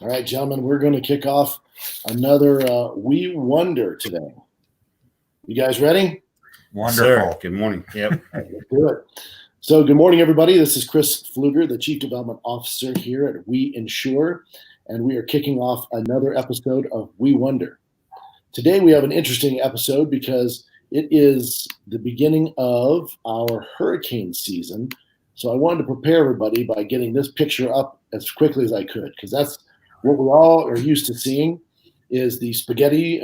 All right, gentlemen, we're going to kick off another We Wonder today. You guys ready? Wonderful. Sir. Good morning. Yep. Let's do it. So good morning, everybody. This is Chris Pfluger, the Chief Development Officer here at We Insure, and we are kicking off another episode of We Wonder. Today we have an interesting episode because it is the beginning of our hurricane season. So I wanted to prepare everybody by getting this picture up as quickly as I could, because that's what we all are used to seeing is the spaghetti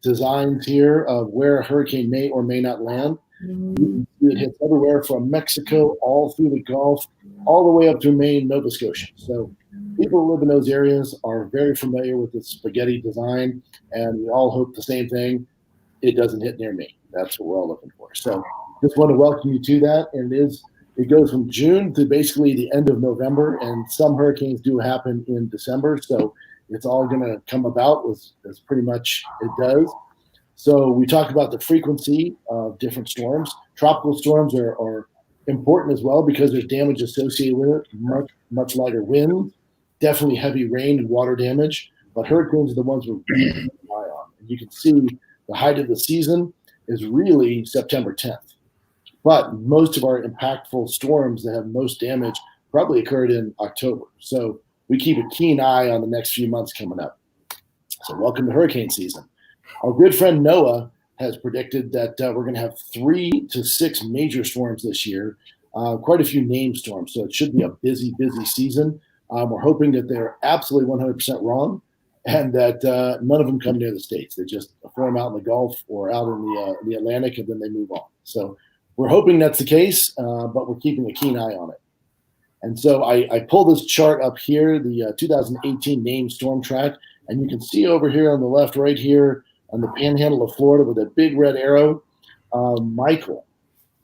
designs here of where a hurricane may or may not land. It hits everywhere from Mexico, all through the Gulf, all the way up through Maine, Nova Scotia. So people who live in those areas are very familiar with the spaghetti design, and we all hope the same thing. It doesn't hit near me. That's what we're all looking for. So just want to welcome you to that. And it goes from June to basically the end of November, and some hurricanes do happen in December. So it's all going to come about as pretty much it does. So we talked about the frequency of different storms. Tropical storms are important as well because there's damage associated with it, much lighter wind, definitely heavy rain and water damage. But hurricanes are the ones we're really keeping an eye on. And you can see the height of the season is really September 10th. But most of our impactful storms that have most damage probably occurred in October. So we keep a keen eye on the next few months coming up. So welcome to hurricane season. Our good friend Noah has predicted that we're going to have 3 to 6 major storms this year, quite a few named storms. So it should be a busy season. We're hoping that they're absolutely 100% wrong and that none of them come near the States. They just form out in the Gulf or out in the Atlantic, and then they move on. So we're hoping that's the case, but we're keeping a keen eye on it. And so I pulled this chart up here, the 2018 named storm track, and you can see over here on the left, right here on the panhandle of Florida with a big red arrow, Michael.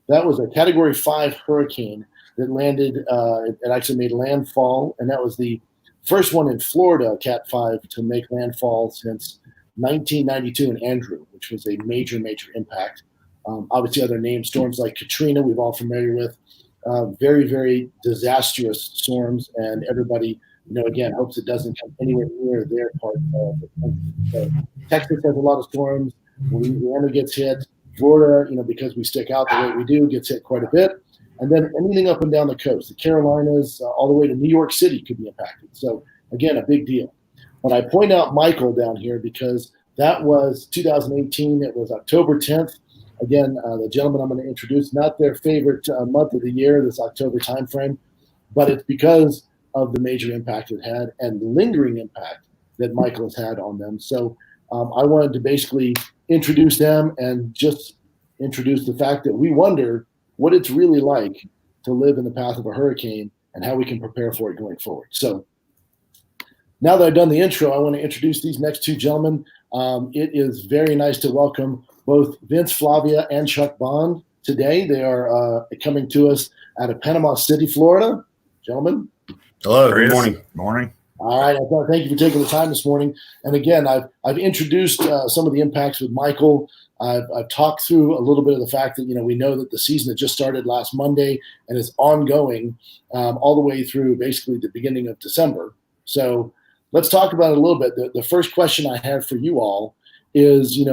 That was a Category 5 hurricane that landed, it actually made landfall, and that was the first one in Florida, Cat 5, to make landfall since 1992 in Andrew, which was a major impact. Obviously, other named storms like Katrina, we've all familiar with. Very disastrous storms, and everybody, again, hopes it doesn't come anywhere near their part of the country. So Texas has a lot of storms. Louisiana gets hit. Florida, because we stick out the way we do, gets hit quite a bit. And then anything up and down the coast, the Carolinas, all the way to New York City could be impacted. So again, a big deal. But I point out Michael down here because that was 2018. It was October 10th. Again, the gentleman I'm going to introduce, not their favorite month of the year, this October timeframe, but it's because of the major impact it had and the lingering impact that Michael has had on them. So I wanted to basically introduce them and just introduce the fact that we wonder what it's really like to live in the path of a hurricane and how we can prepare for it going forward. So now that I've done the intro, I want to introduce these next two gentlemen. It is very nice to welcome both Vince, Flavia, and Chuck Bond today. They are coming to us out of Panama City, Florida. Gentlemen. Hello. Good morning. Morning. All right. Thank you for taking the time this morning. And again, I've introduced some of the impacts with Michael. I've talked through a little bit of the fact that, we know that the season that just started last Monday and is ongoing all the way through basically the beginning of December. So let's talk about it a little bit. The first question I have for you all is,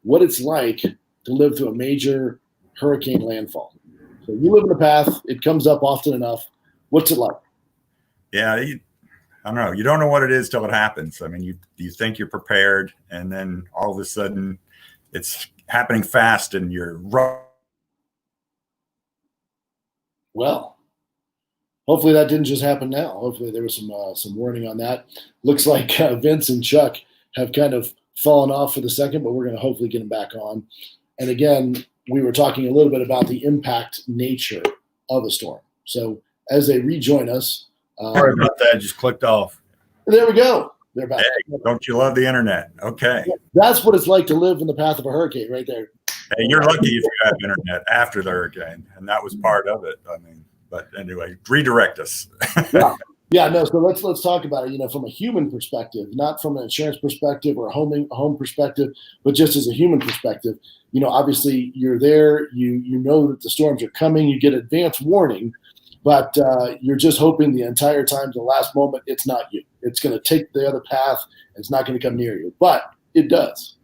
what it's like to live through a major hurricane landfall. So you live in the path. It comes up often enough. What's it like? Yeah, I don't know. You don't know what it is till it happens. I mean, you think you're prepared, and then all of a sudden it's happening fast and you're wrong. Well, hopefully that didn't just happen now. Hopefully there was some warning on that. Looks like Vince and Chuck have kind of fallen off for the second, but we're going to hopefully get them back on. And again, we were talking a little bit about the impact nature of a storm. So as they rejoin us. Sorry about that. Just clicked off. There we go. They're back. Hey, don't you love the internet? Okay. That's what it's like to live in the path of a hurricane right there. Hey, you're lucky if you have internet after the hurricane, and that was part of it. I mean, but anyway, redirect us. Yeah, no. So let's talk about it. From a human perspective, not from an insurance perspective or a home perspective, but just as a human perspective. Obviously you're there. You know that the storms are coming. You get advance warning, but you're just hoping the entire time, the last moment, it's not you. it's going to take the other path. And it's not going to come near you, but it does.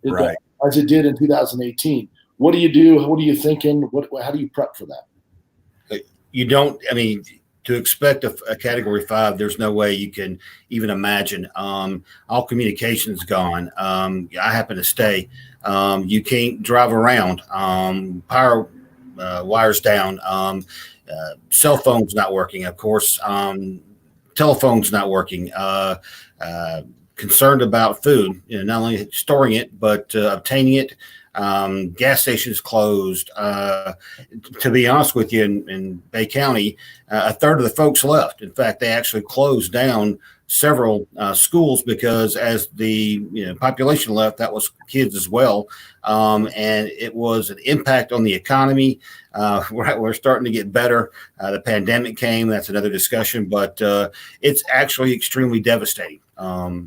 It Right. does, as it did in 2018. What do you do? What are you thinking? How do you prep for that? You don't, I mean, to expect a Category 5, there's no way you can even imagine. All communication's gone. I happen to stay. You can't drive around. Power wires down. Cell phone's not working, of course. Telephone's not working. Concerned about food, not only storing it, but obtaining it. Gas stations closed. To be honest with you, in Bay County, a third of the folks left. In fact, they actually closed down several schools because as the population left, that was kids as well. And it was an impact on the economy. We're starting to get better. The pandemic came. That's another discussion, but it's actually extremely devastating.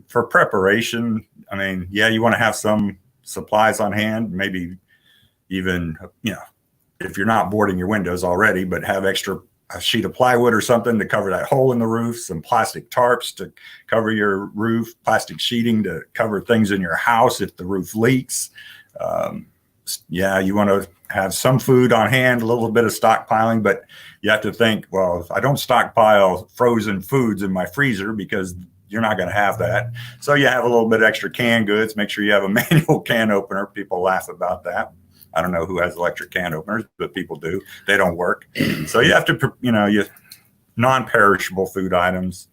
For preparation, I mean, yeah, you want to have some supplies on hand, maybe even, if you're not boarding your windows already, but have a sheet of plywood or something to cover that hole in the roof, some plastic tarps to cover your roof, plastic sheeting to cover things in your house if the roof leaks. You want to have some food on hand, a little bit of stockpiling, but you have to think, well, if I don't stockpile frozen foods in my freezer, because you're not going to have that. So you have a little bit extra canned goods. Make sure you have a manual can opener. People laugh about that. I don't know who has electric can openers, but people do. They don't work. So you have to, you non-perishable food items.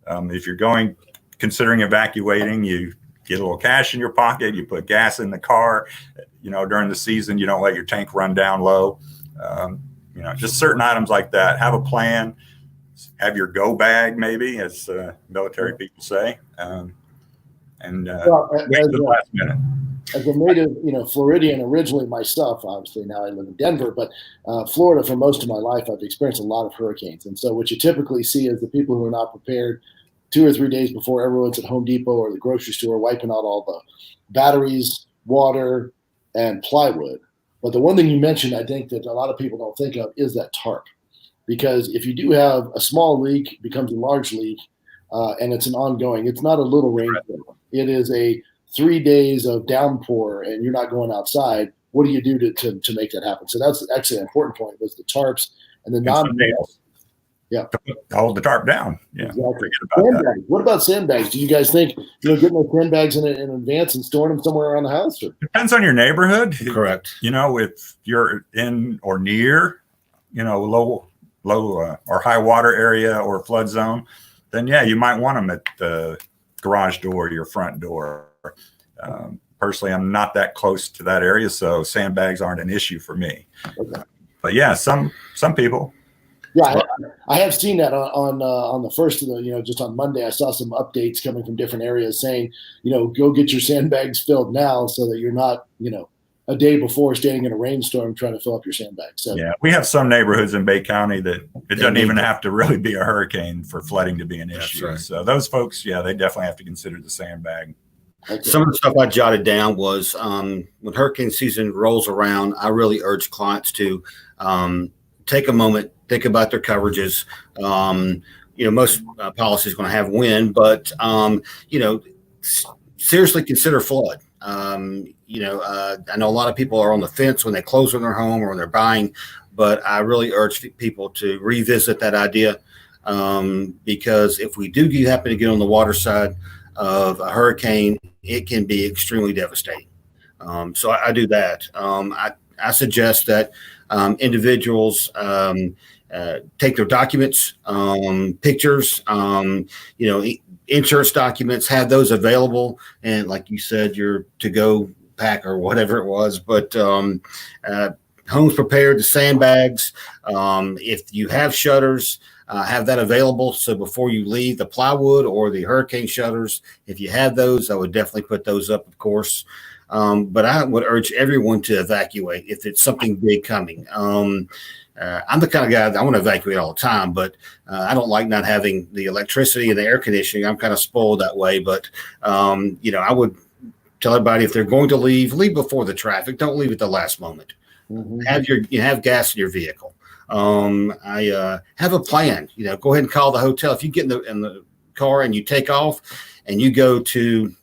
If you're considering evacuating, you get a little cash in your pocket. You put gas in the car. During the season, you don't let your tank run down low. Just certain items like that. Have a plan. Have your go bag, maybe, as military people say, wait the last minute. As a native, Floridian originally myself, obviously now I live in Denver, but Florida for most of my life, I've experienced a lot of hurricanes. And so what you typically see is the people who are not prepared 2 or 3 days before everyone's at Home Depot or the grocery store wiping out all the batteries, water, and plywood. But the one thing you mentioned, I think that a lot of people don't think of is that tarp. Because if you do have a small leak, it becomes a large leak, and it's an ongoing. It's not a little rainstorm. It is a 3 days of downpour, and you're not going outside. What do you do to make that happen? So that's actually an important point. Was the tarps and the non-nails. Yeah, hold the tarp down. Yeah, exactly. Sandbags. What about sandbags? Do you guys think getting those sandbags in advance and storing them somewhere around the house? Or? Depends on your neighborhood. Correct. If you're in or near, low or high water area or flood zone, then yeah, you might want them at the garage door, your front door. Personally, I'm not that close to that area, so sandbags aren't an issue for me. Okay. But yeah, some people. Yeah, I have seen that on the first of the, just on Monday, I saw some updates coming from different areas saying, go get your sandbags filled now so that you're not, a day before standing in a rainstorm trying to fill up your sandbags. So yeah, we have some neighborhoods in Bay County that it doesn't even have to really be a hurricane for flooding to be an issue. Right. So those folks, yeah, they definitely have to consider the sandbag. Okay. Some of the stuff I jotted down was when hurricane season rolls around, I really urge clients to take a moment, think about their coverages. Most policies going to have wind, but seriously consider flood. I know a lot of people are on the fence when they close on their home or when they're buying, but I really urge people to revisit that idea because if we do happen to get on the water side of a hurricane, it can be extremely devastating. So I do that. I suggest that individuals take their documents, pictures, insurance documents, have those available. And like you said, your to-go pack or whatever it was, but homes prepared, the sandbags. If you have shutters, have that available. So before you leave, the plywood or the hurricane shutters, if you have those, I would definitely put those up, of course. But I would urge everyone to evacuate if it's something big coming. I'm the kind of guy that I want to evacuate all the time, but I don't like not having the electricity and the air conditioning. I'm kind of spoiled that way. But, I would tell everybody if they're going to leave before the traffic. Don't leave at the last moment. Mm-hmm. Have gas in your vehicle. I have a plan. Go ahead and call the hotel. If you get in the car and you take off and you go to,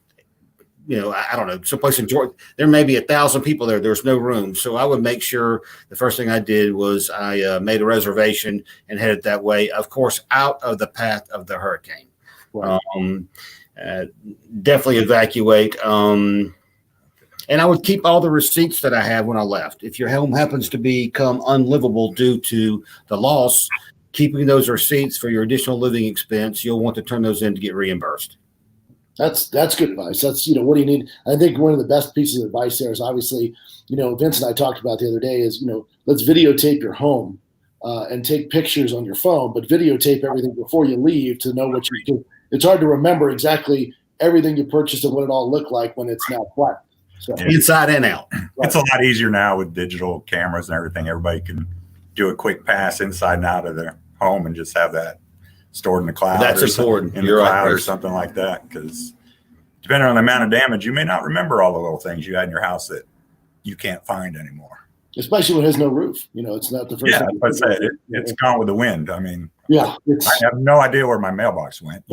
I don't know, someplace in Georgia, there may be 1,000 people there. There's no room. So I would make sure the first thing I did was I made a reservation and headed that way, of course, out of the path of the hurricane. Right. Definitely evacuate. And I would keep all the receipts that I have when I left. If your home happens to become unlivable due to the loss, keeping those receipts for your additional living expense, you'll want to turn those in to get reimbursed. That's good advice. That's, what do you need? I think one of the best pieces of advice there is obviously, Vince and I talked about the other day is, let's videotape your home and take pictures on your phone, but videotape everything before you leave to know what you do. It's hard to remember exactly everything you purchased and what it all looked like when it's now flat. So, inside and out. It's a lot easier now with digital cameras and everything. Everybody can do a quick pass inside and out of their home and just have that stored in the cloud. That's important. In the cloud or something like that. Because depending on the amount of damage, you may not remember all the little things you had in your house that you can't find anymore. Especially when it has no roof. It's not the first. Yeah, I said it's gone with the wind. I mean, yeah, I have no idea where my mailbox went.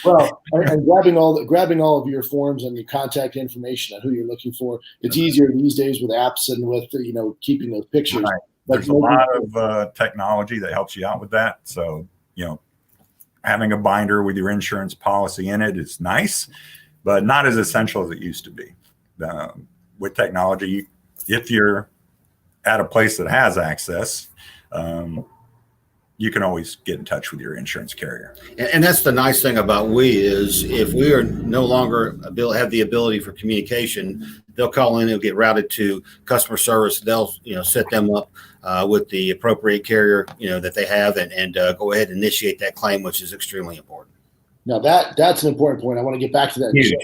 Well, and grabbing all of your forms and your contact information on who you're looking for. It's easier these days with apps and with keeping those pictures. Right. There's a lot of technology that helps you out with that. So having a binder with your insurance policy in it is nice, but not as essential as it used to be. With technology, if you're at a place that has access, you can always get in touch with your insurance carrier. And that's the nice thing about We is if we are no longer have the ability for communication, they'll call in, they'll get routed to customer service. They'll, set them up with the appropriate carrier, that they have and go ahead and initiate that claim, which is extremely important. Now that's an important point. I want to get back to that. Sure.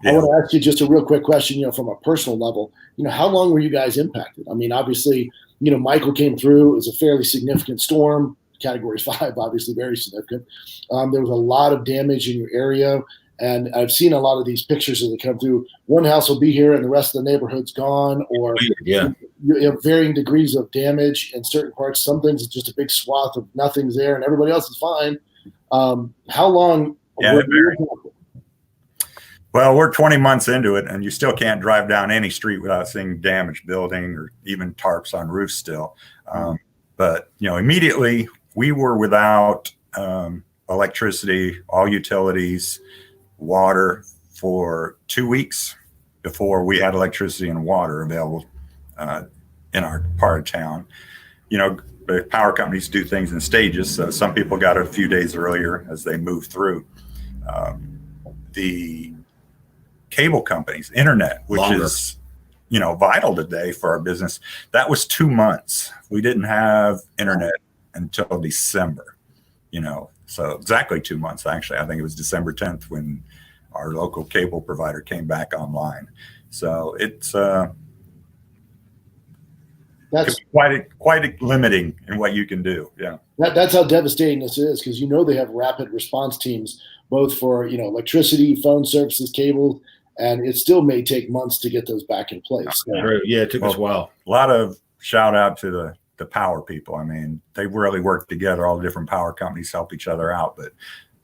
Yeah. I want to ask you just a real quick question, from a personal level. How long were you guys impacted? I mean, obviously, Michael came through. It was a fairly significant storm, Category 5, obviously very significant. There was a lot of damage in your area, and I've seen a lot of these pictures as they come through. One house will be here, and the rest of the neighborhood's gone, or you have varying degrees of damage in certain parts. Some things it's just a big swath of nothing's there, and everybody else is fine. How long? Yeah, well, we're 20 months into it, and you still can't drive down any street without seeing damaged building or even tarps on roofs still. But, immediately we were without electricity, all utilities, water for 2 weeks before we had electricity and water available in our part of town. The power companies do things in stages. So some people got it a few days earlier as they move through. The cable companies, internet, which is, vital today for our business. That was 2 months. We didn't have internet until December, so exactly 2 months, actually. I think it was December 10th when our local cable provider came back online. So it's that's quite limiting in what you can do. Yeah. That's how devastating this is, because they have rapid response teams, both for electricity, phone services, cable, and it still may take months to get those back in place. Yeah, it took us a while. A lot of shout out to the power people. I mean, they really work together. All the different power companies help each other out. But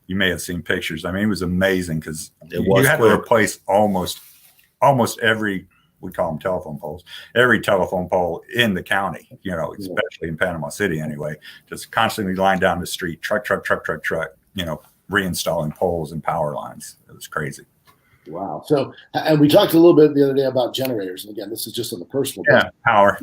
you may have seen pictures. I mean, it was amazing because you had to replace almost every, we call them telephone poles, every telephone pole in the county, especially in Panama City anyway, just constantly lined down the street, truck, reinstalling poles and power lines. It was crazy. Wow. So, and we talked a little bit the other day about generators. And again, this is just on the personal. Yeah, power.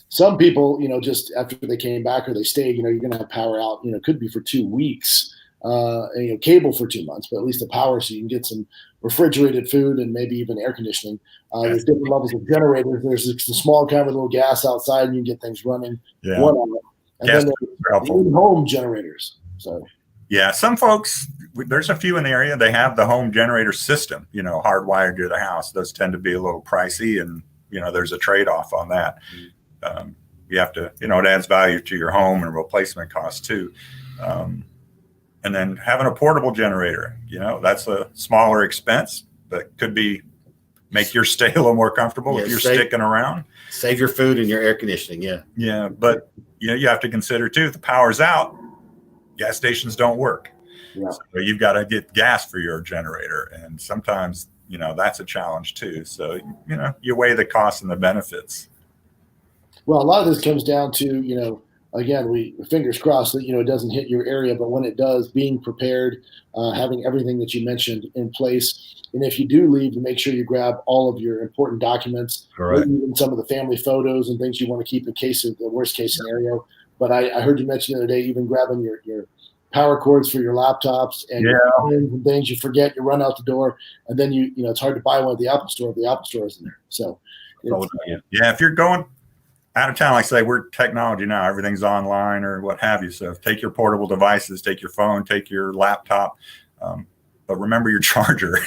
Some people, just after they came back or they stayed, you're going to have power out, could be for 2 weeks, and, cable for 2 months, but at least the power so you can get some refrigerated food and maybe even air conditioning. There's different levels of generators. There's a small kind of a little gas outside and you can get things running. Yeah. 1 hour. And then there's in-home generators. So. Yeah, some folks, there's a few in the area, they have the home generator system, hardwired to the house. Those tend to be a little pricey, and, there's a trade-off on that. You have to, it adds value to your home and replacement costs too. And then having a portable generator, that's a smaller expense, but could make your stay a little more comfortable if you're sticking around. Save your food and your air conditioning, yeah. Yeah, but, you have to consider too, if the power's out, gas stations don't work. Yeah. So you've got to get gas for your generator. And sometimes, that's a challenge too. So, you weigh the costs and the benefits. Well, a lot of this comes down to, again, we fingers crossed that, it doesn't hit your area, but when it does, being prepared, having everything that you mentioned in place. And if you do leave, to make sure you grab all of your important documents, Correct. maybe even some of the family photos and things you want to keep in case of the worst case scenario. But I heard you mention the other day, even grabbing your power cords for your laptops and your phones and things. You forget, you run out the door, and then it's hard to buy one at the Apple Store if the Apple Store isn't there. So, if you're going out of town, like I say, we're technology now. Everything's online or what have you. So take your portable devices, take your phone, take your laptop, but remember your charger.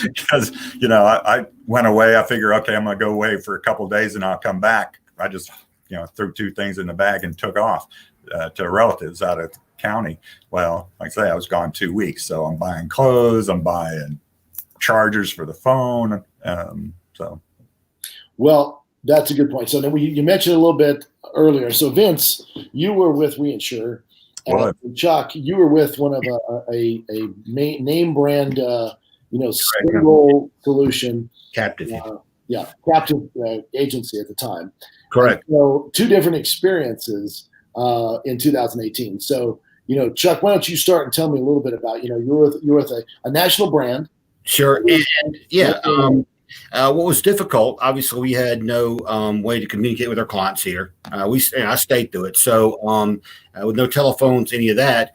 Because I went away. I figure, okay, I'm going to go away for a couple of days and I'll come back. I just threw 2 things in the bag and took off to relatives out of the county. Well, like I say, I was gone 2 weeks, so I'm buying clothes, I'm buying chargers for the phone. Well, that's a good point. So then you mentioned a little bit earlier. So Vince, you were with We Insure. Chuck, you were with one of a name brand, single solution. Captive. Captive agency at the time. Correct. And so 2 different experiences in 2018. So, Chuck, why don't you start and tell me a little bit about, you're with a national brand. Sure. And what was difficult, obviously, we had no way to communicate with our clients here. I stayed through it. So with no telephones, any of that,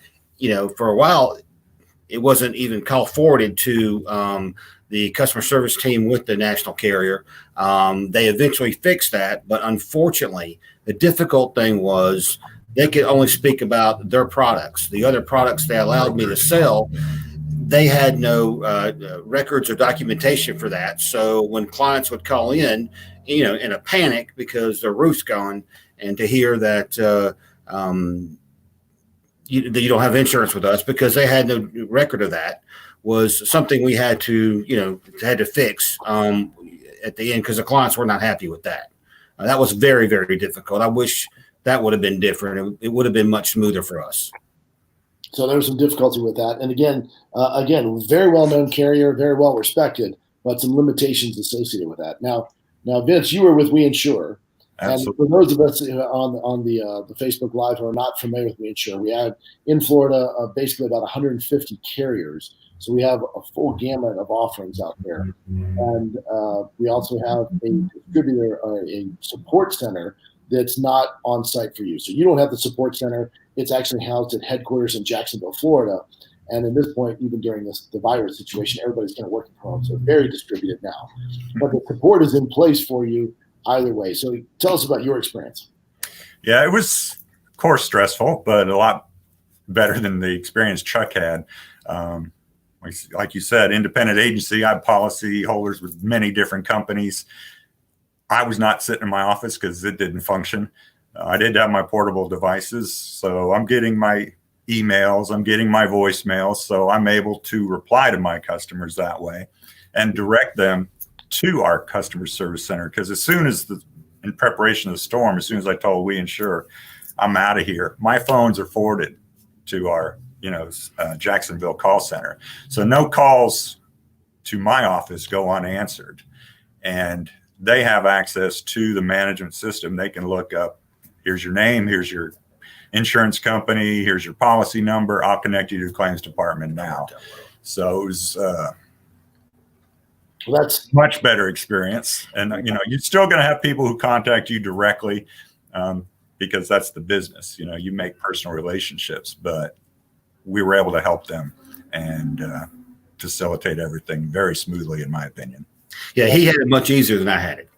for a while, it wasn't even call forwarded to the customer service team with the national carrier. They eventually fixed that. But unfortunately, the difficult thing was they could only speak about their products. The other products they allowed me to sell, they had no records or documentation for that. So when clients would call in, in a panic because their roof's gone, and to hear that you don't have insurance with us because they had no record of that, was something we had to fix at the end because the clients were not happy with that. That was very, very difficult. I wish that would have been different. It would have been much smoother for us. So there was some difficulty with that. And again, very well-known carrier, very well-respected, but some limitations associated with that. Now, Vince, you were with We Insure. Absolutely. And for those of us on the Facebook Live who are not familiar with We Insure, we have in Florida basically about 150 carriers. So we have a full gamut of offerings out there. And we also have a distributor or a support center that's not on site for you. So you don't have the support center. It's actually housed at headquarters in Jacksonville, Florida. And at this point, even during the virus situation, everybody's kind of working from home. So very distributed now. But the support is in place for you either way. So tell us about your experience. Yeah, it was, of course, stressful, but a lot better than the experience Chuck had. Like you said, independent agency, I had policy holders with many different companies. I was not sitting in my office because it didn't function. I did have my portable devices, so I'm getting my emails, I'm getting my voicemails, so I'm able to reply to my customers that way and direct them to our customer service center. Because as soon as in preparation of the storm, as soon as I told We Insure, I'm out of here, my phones are forwarded to our Jacksonville call center. So no calls to my office go unanswered. And they have access to the management system. They can look up, here's your name, here's your insurance company, here's your policy number. I'll connect you to the claims department now. So it was that's much better experience. And, you're still going to have people who contact you directly because that's the business. You make personal relationships, but we were able to help them and facilitate everything very smoothly, in my opinion. Yeah, he had it much easier than I had it.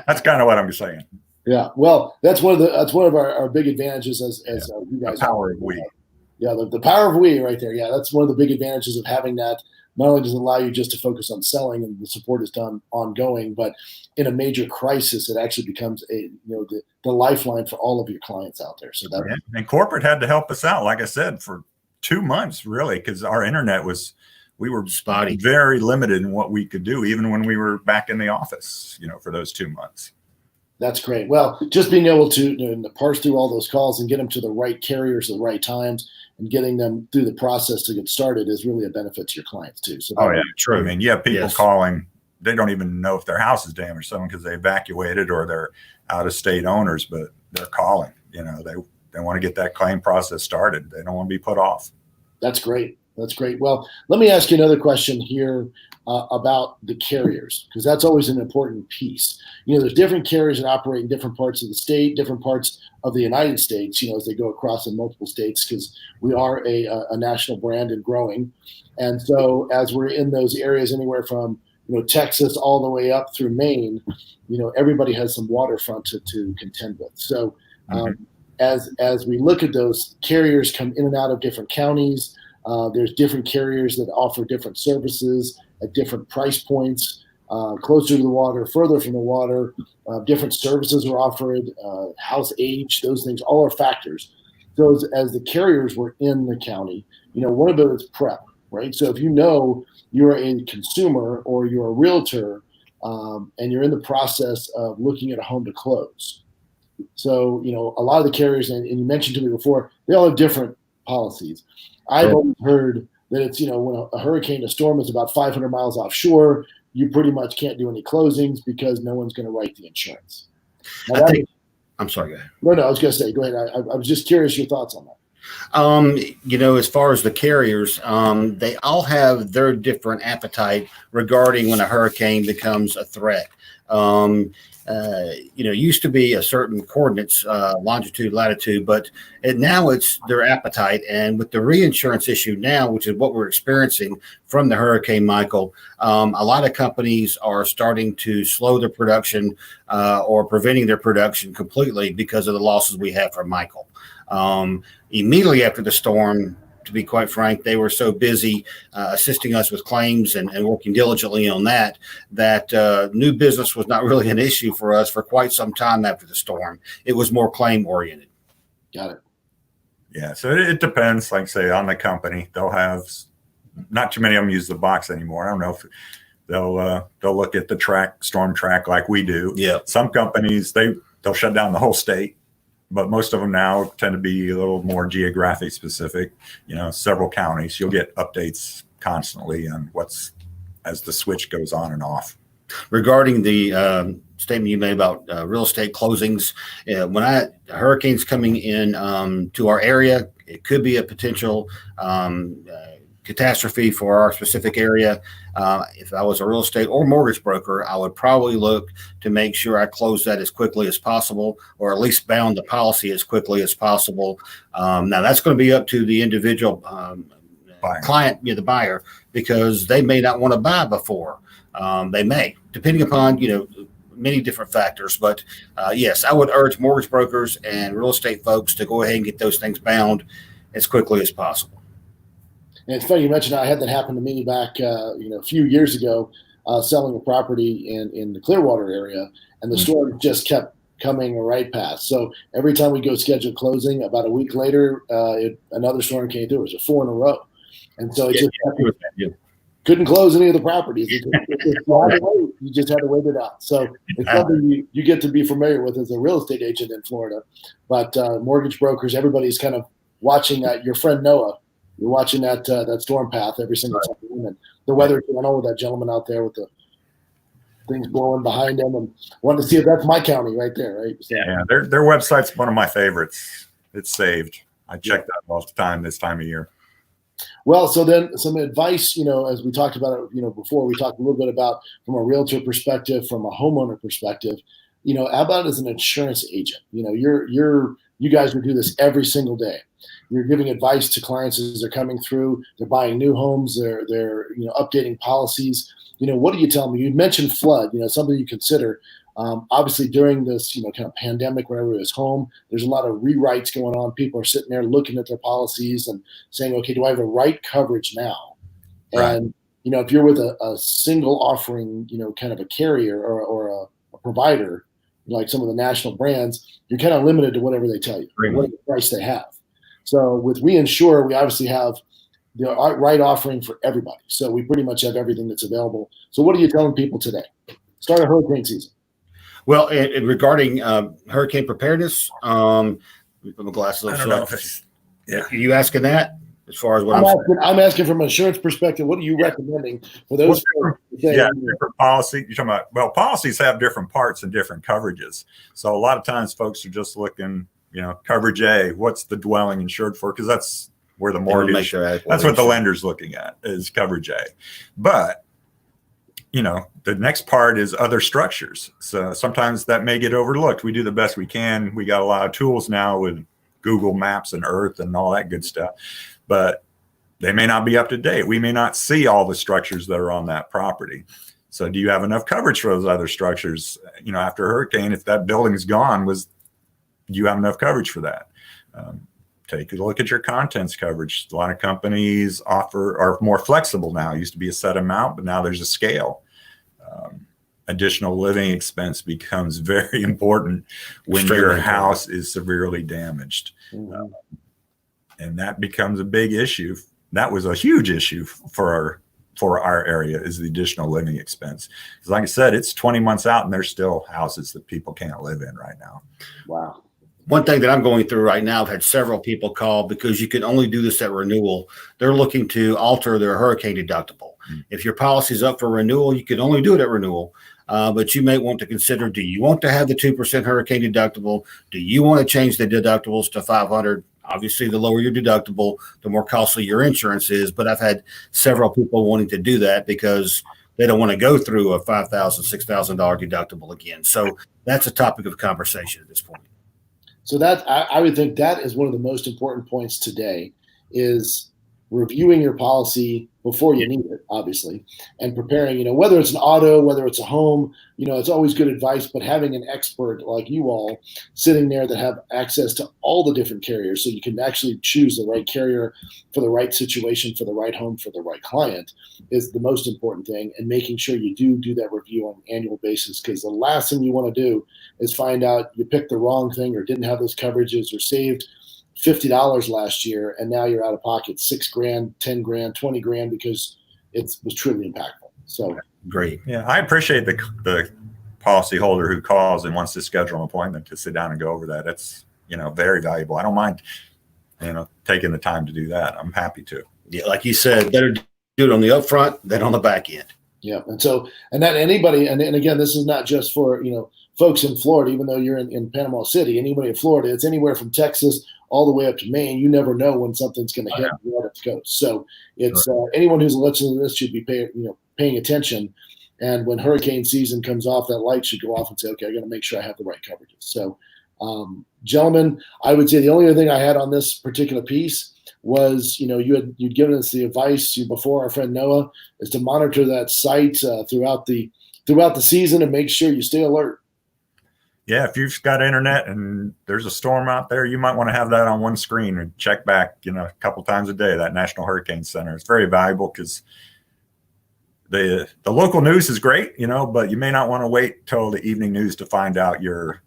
That's kind of what I'm saying. Yeah, well, that's one of our big advantages as you guys. The power of we. Yeah, the power of we right there. Yeah, that's one of the big advantages of having that. Not only does it allow you just to focus on selling and the support is done ongoing, but in a major crisis, it actually becomes the lifeline for all of your clients out there. So that and corporate had to help us out, like I said, for 2 months, really, because our internet we were spotty, very limited in what we could do, even when we were back in the office, for those 2 months. That's great. Well, just being able to, to parse through all those calls and get them to the right carriers at the right times and getting them through the process to get started is really a benefit to your clients too. So Oh yeah, true. I mean, you have people Yes. calling, they don't even know if their house is damaged, someone because they evacuated or they're out of state owners, but they're calling. They want to get that claim process started. They don't want to be put off. That's great. That's great. Well, let me ask you another question here about the carriers, because that's always an important piece. There's different carriers that operate in different parts of the state, different parts of the United States, as they go across in multiple states, because we are a national brand and growing. And so as we're in those areas, anywhere from, Texas all the way up through Maine, everybody has some waterfront to contend with. So as we look at those, carriers come in and out of different counties. There's different carriers that offer different services at different price points, closer to the water, further from the water. Different services are offered, house age, those things all are factors. So as the carriers were in the county, one of it is prep, right? So if you're a consumer or you're a realtor and you're in the process of looking at a home to close. So, a lot of the carriers, and you mentioned to me before, they all have different policies. I've always heard that it's, when a hurricane, a storm is about 500 miles offshore, you pretty much can't do any closings because no one's going to write the insurance. Now, I'm sorry, go ahead. No, I was going to say, go ahead. I was just curious your thoughts on that. As far as the carriers, they all have their different appetite regarding when a hurricane becomes a threat. Used to be a certain coordinates, longitude, latitude, but now it's their appetite. And with the reinsurance issue now, which is what we're experiencing from the Hurricane Michael, a lot of companies are starting to slow their production or preventing their production completely because of the losses we have from Michael. Immediately after the storm, to be quite frank, they were so busy assisting us with claims and working diligently on that new business was not really an issue for us for quite some time after the storm. It was more claim oriented. Got it. Yeah. So it depends, like say, on the company. They'll have not too many of them use the box anymore. I don't know if they'll look at the storm track like we do. Yeah. Some companies, they'll shut down the whole state. But most of them now tend to be a little more geographic specific, several counties. You'll get updates constantly on as the switch goes on and off. Regarding the statement you made about real estate closings, when hurricanes coming in to our area, it could be a potential catastrophe for our specific area. If I was a real estate or mortgage broker, I would probably look to make sure I close that as quickly as possible, or at least bound the policy as quickly as possible. Now that's going to be up to the individual client, the buyer, because they may not want to buy before. They may, depending upon, many different factors. But yes, I would urge mortgage brokers and real estate folks to go ahead and get those things bound as quickly as possible. And it's funny you mentioned I had that happen to me back, a few years ago, selling a property in the Clearwater area, and the storm just kept coming right past. So every time we go schedule closing, about a week later, another storm came through. It was a 4 in a row, and so couldn't close any of the properties. You just had to wait it out. So it's something you get to be familiar with as a real estate agent in Florida. But mortgage brokers, everybody's kind of watching that. Your friend Noah. You're watching that storm path every single time. And the Weather Channel with that gentleman out there with the things blowing behind him, and wanted to see if that's my county right there, right? So, yeah, their website's one of my favorites. It's saved. I check that all the time this time of year. Well, so then some advice, as we talked about it, before, we talked a little bit about from a realtor perspective, from a homeowner perspective, how about as an insurance agent? You guys would do this every single day. You're giving advice to clients as they're coming through. They're buying new homes. They're updating policies. What do you tell them? You mentioned flood. Something you consider. Obviously, during this kind of pandemic, when everybody's home, there's a lot of rewrites going on. People are sitting there looking at their policies and saying, "Okay, do I have the right coverage now?" Right. And if you're with a single offering, kind of a carrier or a provider, like some of the national brands, you're kind of limited to whatever they tell you, whatever price they have. So with We Insure, we obviously have the right offering for everybody. So we pretty much have everything that's available. So what are you telling people today? Start a hurricane season. Well, regarding hurricane preparedness, let me put my glasses on. I don't know if it's, yeah. Are you asking that as far as what I'm asking from an insurance perspective, what are you recommending for those? Different policy. You're talking about, well, policies have different parts and different coverages. So a lot of times folks are just looking, coverage A, what's the dwelling insured for? Because that's where the mortgage, that's what the lender's looking at is coverage A. But, the next part is other structures. So sometimes that may get overlooked. We do the best we can. We got a lot of tools now with Google Maps and Earth and all that good stuff, but they may not be up to date. We may not see all the structures that are on that property. So do you have enough coverage for those other structures? After a hurricane, if that building's gone, do you have enough coverage for that? Take a look at your contents coverage. A lot of companies are more flexible now. It used to be a set amount, but now there's a scale. Additional living expense becomes very important when your house is severely damaged. And that becomes a big issue. That was a huge issue for our area, is the additional living expense. Because like I said, it's 20 months out and there's still houses that people can't live in right now. Wow. One thing that I'm going through right now, I've had several people call because you can only do this at renewal. They're looking to alter their hurricane deductible. If your policy's up for renewal, you can only do it at renewal. But you may want to consider, do you want to have the 2% hurricane deductible? Do you want to change the deductibles to $500? Obviously, the lower your deductible, the more costly your insurance is. But I've had several people wanting to do that because they don't want to go through a $5,000, $6,000 deductible again. So that's a topic of conversation at this point. So I would think that is one of the most important points today, is reviewing your policy before you need it, obviously, and preparing, whether it's an auto, whether it's a home, it's always good advice, but having an expert like you all sitting there that have access to all the different carriers, so you can actually choose the right carrier for the right situation, for the right home, for the right client, is the most important thing. And making sure you do that review on an annual basis, because the last thing you want to do is find out you picked the wrong thing or didn't have those coverages or saved $50 last year, and now you're out of pocket $6,000, $10,000, $20,000 because it was truly impactful. So great. Yeah, I appreciate the policyholder who calls and wants to schedule an appointment to sit down and go over that. That's very valuable. I don't mind taking the time to do that. I'm happy to. Yeah, like you said, better do it on the upfront than on the back end. Yeah, and that anybody, and again, this is not just for folks in Florida. Even though you're in Panama City, anybody in Florida, it's anywhere from Texas all the way up to Maine. You never know when something's going to hit right up the coast. So it's anyone who's listening to this should be paying attention. And when hurricane season comes off, that light should go off and say, okay, I got to make sure I have the right coverages. So, gentlemen, I would say the only other thing I had on this particular piece was, you'd given us the advice before, our friend Noah, is to monitor that site throughout the season and make sure you stay alert. Yeah, if you've got internet and there's a storm out there, you might want to have that on one screen and check back, a couple times a day, that National Hurricane Center. It's very valuable because the local news is great, but you may not want to wait till the evening news to find out you're,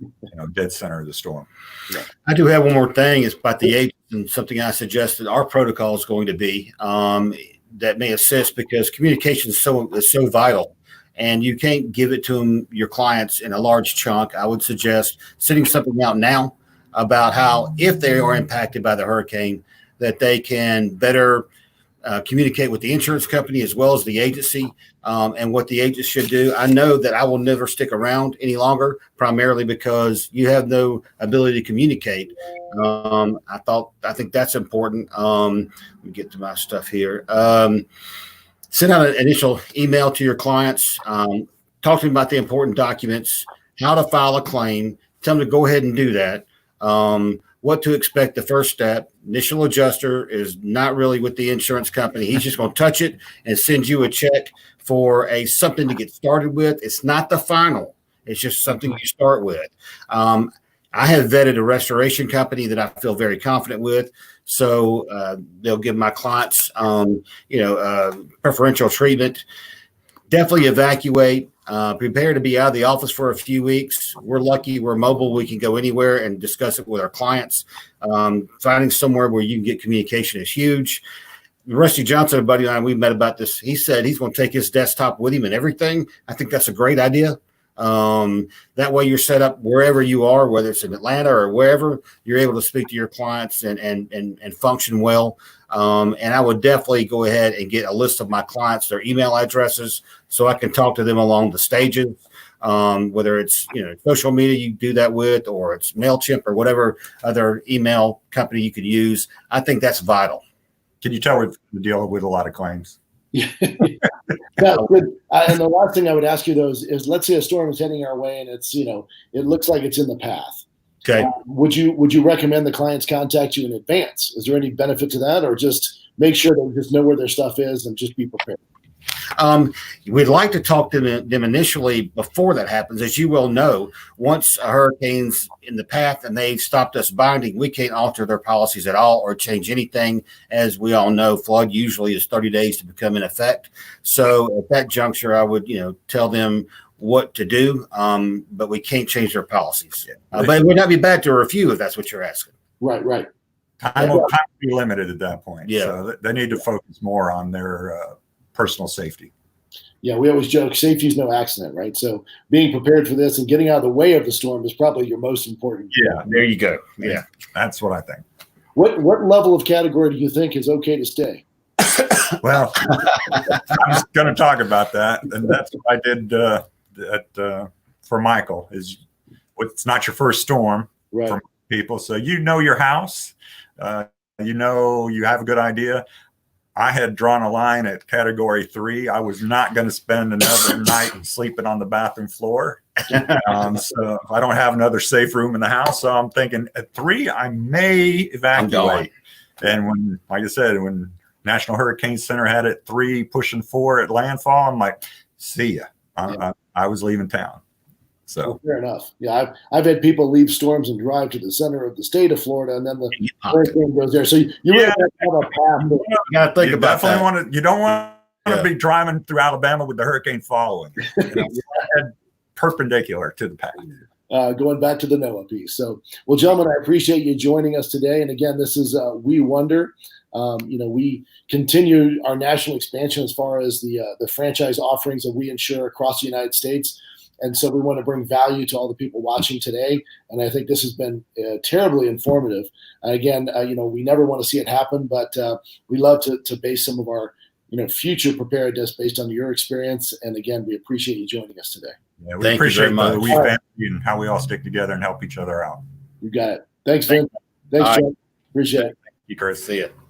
dead center of the storm. Yeah. I do have one more thing. It's about the agents, and something I suggested our protocol is going to be that may assist, because communication is so vital. And you can't give it to them, your clients, in a large chunk. I would suggest sending something out now about how, if they are impacted by the hurricane, that they can better communicate with the insurance company as well as the agency, and what the agent should do. I know that I will never stick around any longer, primarily because you have no ability to communicate. I think that's important. Let me get to my stuff here. Send out an initial email to your clients. Talk to them about the important documents, how to file a claim. Tell them to go ahead and do that. What to expect the first step. Initial adjuster is not really with the insurance company. He's just going to touch it and send you a check for something to get started with. It's not the final. It's just something you start with. I have vetted a restoration company that I feel very confident with. So they'll give my clients, preferential treatment. Definitely evacuate. Prepare to be out of the office for a few weeks. We're lucky. We're mobile. We can go anywhere and discuss it with our clients. Finding somewhere where you can get communication is huge. Rusty Johnson, a buddy of mine, we met about this. He said he's going to take his desktop with him and everything. I think that's a great idea. That way you're set up wherever you are, whether it's in Atlanta or wherever, you're able to speak to your clients and function well. And I would definitely go ahead and get a list of my clients, their email addresses, so I can talk to them along the stages. Whether it's, social media you do that with, or it's MailChimp or whatever other email company you could use. I think that's vital. Can you tell we're dealing with a lot of claims? Yeah. Good. And the last thing I would ask you though is let's say a storm is heading our way and it's, it looks like it's in the path. Okay. Would you recommend the clients contact you in advance? Is there any benefit to that, or just make sure they just know where their stuff is and just be prepared? We'd like to talk to them initially before that happens. As you well know, once a hurricane's in the path and they've stopped us binding, we can't alter their policies at all or change anything. As we all know, flood usually is 30 days to become in effect. So at that juncture, I would, tell them what to do, but we can't change their policies. But it would not be bad to review if that's what you're asking. Right. Time will be limited at that point. Yeah. So they need to focus more on their personal safety. Yeah, we always joke safety is no accident, right? So being prepared for this and getting out of the way of the storm is probably your most important. Yeah, there you go. Yeah, that's what I think. What level of category do you think is okay to stay? Well, I was going to talk about that, and that's what I did for Michael. Is it's not your first storm, right, for people, so your house, you have a good idea. I had drawn a line at category 3. I was not going to spend another night sleeping on the bathroom floor. So if I don't have another safe room in the house, so I'm thinking at 3, I may evacuate. And when, like I said, when National Hurricane Center had it 3 pushing 4 at landfall, I'm like, see ya. I was leaving town. So well, fair enough. Yeah, I've had people leave storms and drive to the center of the state of Florida, and then the hurricane goes there. So you really have to have a path. You got to think about that. You don't want to be driving through Alabama with the hurricane following. Perpendicular to the path. Going back to the NOAA piece. So, well, gentlemen, I appreciate you joining us today. And again, this is We Wonder. We continue our national expansion as far as the franchise offerings that we insure across the United States. And so we want to bring value to all the people watching today. And I think this has been terribly informative. Again, we never want to see it happen, but we love to base some of our, future preparedness based on your experience. And again, we appreciate you joining us today. Yeah, we appreciate the We family and how we all stick together and help each other out. You got it. Thanks, Vin. Thanks, John. Appreciate it. Thank you, Chris. See you.